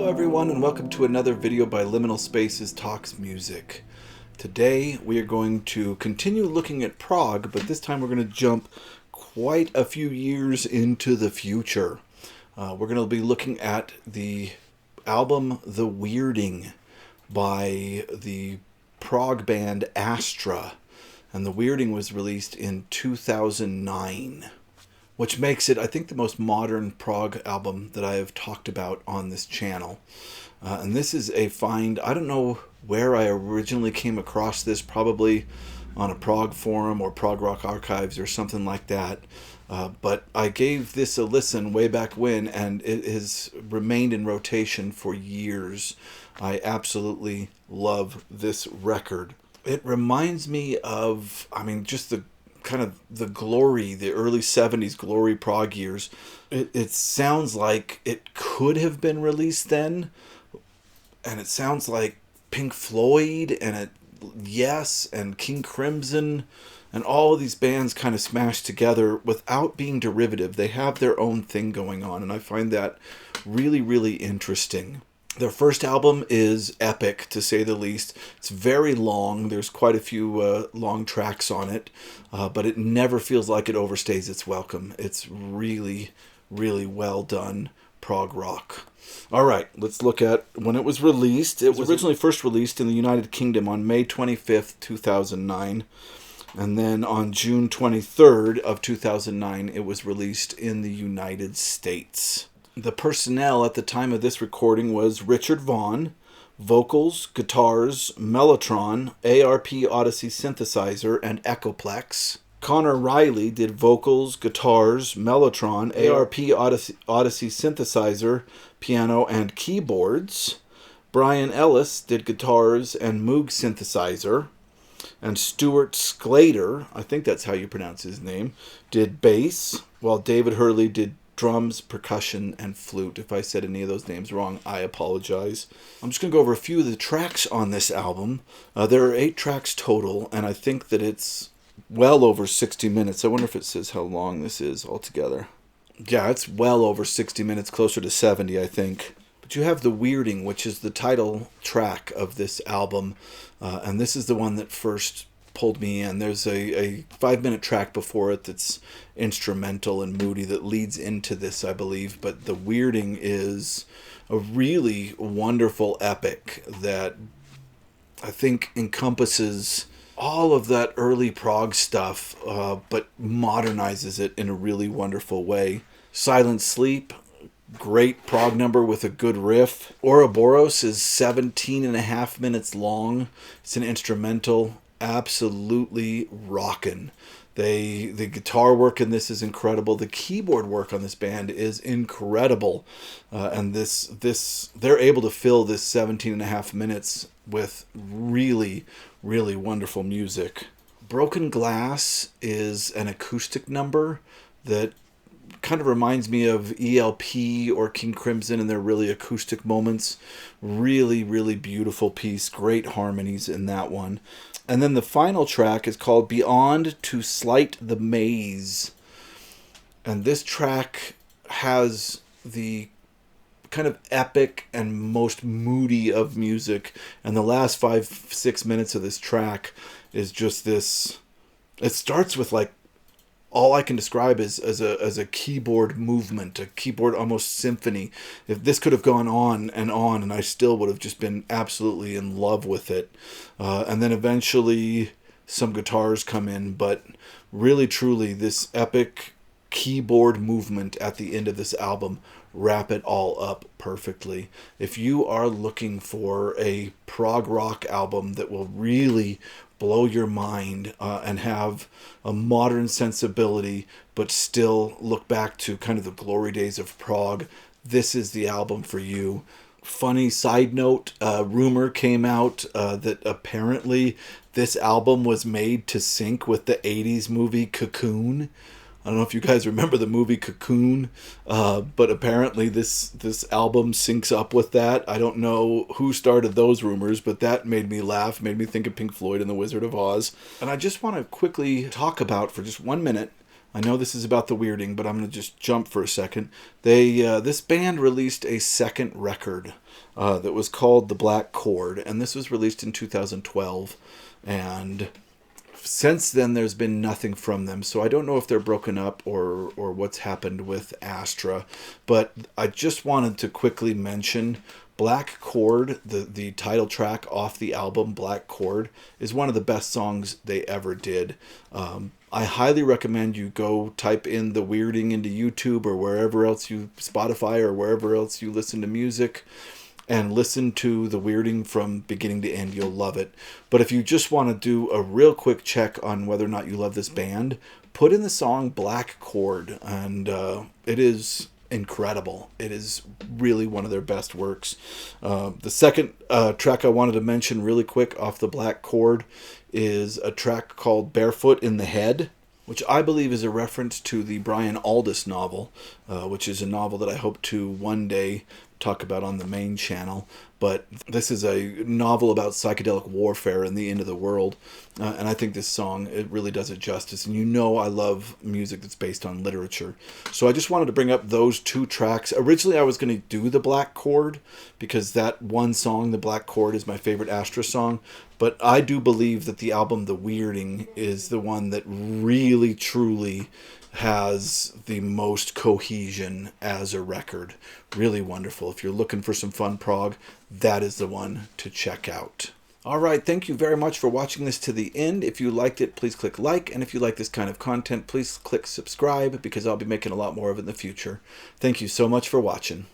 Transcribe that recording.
Hello everyone and welcome to another video by Liminal Spaces Talks Music. Today we are going to continue looking at Prog, but this time we're going to jump quite a few years into the future. We're going to be looking at the album The Weirding by the Prog band Astra, and The Weirding was released in 2009. Which makes it, I think, the most modern prog album that I have talked about on this channel. And this is a find. I don't know where I originally came across this, probably on a prog forum or prog rock archives or something like that. But I gave this a listen way back when, and it has remained in rotation for years. I absolutely love this record. It reminds me of, just the kind of the glory, the early 70s glory prog years. It sounds like it could have been released then, and it sounds like Pink Floyd and Yes and King Crimson and all of these bands kind of smashed together without being derivative. They have their own thing going on, and I find that really, really interesting. Their first album is epic, to say the least. It's very long. There's quite a few long tracks on it, but it never feels like it overstays its welcome. It's really, really well done prog rock. All right, let's look at when it was released. It was originally first released in the United Kingdom on May 25th, 2009. And then on June 23rd of 2009, it was released in the United States. The personnel at the time of this recording was Richard Vaughn, vocals, guitars, Mellotron, ARP Odyssey synthesizer, and Echoplex. Connor Riley did vocals, guitars, Mellotron, ARP Odyssey synthesizer, piano, and keyboards. Brian Ellis did guitars and Moog synthesizer. And Stuart Sclater, I think that's how you pronounce his name, did bass, while David Hurley did drums, percussion, and flute. If I said any of those names wrong, I apologize. I'm just going to go over a few of the tracks on this album. There are 8 tracks total, and I think that it's well over 60 minutes. I wonder if it says how long this is altogether. Yeah, it's well over 60 minutes, closer to 70, I think. But you have The Weirding, which is the title track of this album, and this is the one that first pulled me in. There's a 5-minute track before it that's instrumental and moody that leads into this, I believe. But The Weirding is a really wonderful epic that I think encompasses all of that early prog stuff, but modernizes it in a really wonderful way. Silent Sleep, great prog number with a good riff. Ouroboros is 17 and a half minutes long. It's an instrumental. Absolutely rockin'. The guitar work in this is incredible. The keyboard work on this band is incredible. And they're able to fill this 17 and a half minutes with really, really wonderful music. Broken Glass is an acoustic number that kind of reminds me of ELP or King Crimson and their really acoustic moments. Really, really beautiful piece. Great harmonies in that one. And then the final track is called Beyond to Slight the Maze. And this track has the kind of epic and most moody of music. And the last 5-6 minutes of this track is just this. It starts with like, all I can describe is as a keyboard movement, a keyboard almost symphony. If this could have gone on, and I still would have just been absolutely in love with it. And then eventually some guitars come in, but really truly this epic keyboard movement at the end of this album wrap it all up perfectly. If you are looking for a prog rock album that will really blow your mind and have a modern sensibility, but still look back to kind of the glory days of prog, this is the album for you. Funny side note, rumor came out that apparently this album was made to sync with the 80s movie Cocoon. I don't know if you guys remember the movie Cocoon, but apparently this album syncs up with that. I don't know who started those rumors, but that made me laugh, made me think of Pink Floyd and the Wizard of Oz. And I just want to quickly talk about, for just 1 minute, I know this is about the weirding, but I'm going to just jump for a second. This band released a second record that was called The Black Chord, and this was released in 2012. And since then, there's been nothing from them. So I don't know if they're broken up or what's happened with Astra. But I just wanted to quickly mention Black Chord, the title track off the album Black Chord, is one of the best songs they ever did. I highly recommend you go type in The Weirding into YouTube or wherever else Spotify or wherever else you listen to music, and listen to The Weirding from beginning to end. You'll love it. But if you just want to do a real quick check on whether or not you love this band, put in the song Black Chord, and it is incredible. It is really one of their best works. The second track I wanted to mention really quick off the Black Chord is a track called Barefoot in the Head, which I believe is a reference to the Brian Aldiss novel, which is a novel that I hope to one day talk about on the main channel. But this is a novel about psychedelic warfare and the end of the world, and I think this song, it really does it justice. And you know I love music that's based on literature, so I just wanted to bring up those two tracks. Originally I was going to do the Black Chord because that one song, the Black Chord, is my favorite Astra song, but I do believe that the album The Weirding is the one that really truly has the most cohesion as a record. Really wonderful. If you're looking for some fun prog, that is the one to check out. All right, thank you very much for watching this to the end. If you liked it, please click like, and if you like this kind of content, please click subscribe, because I'll be making a lot more of it in the future. Thank you so much for watching.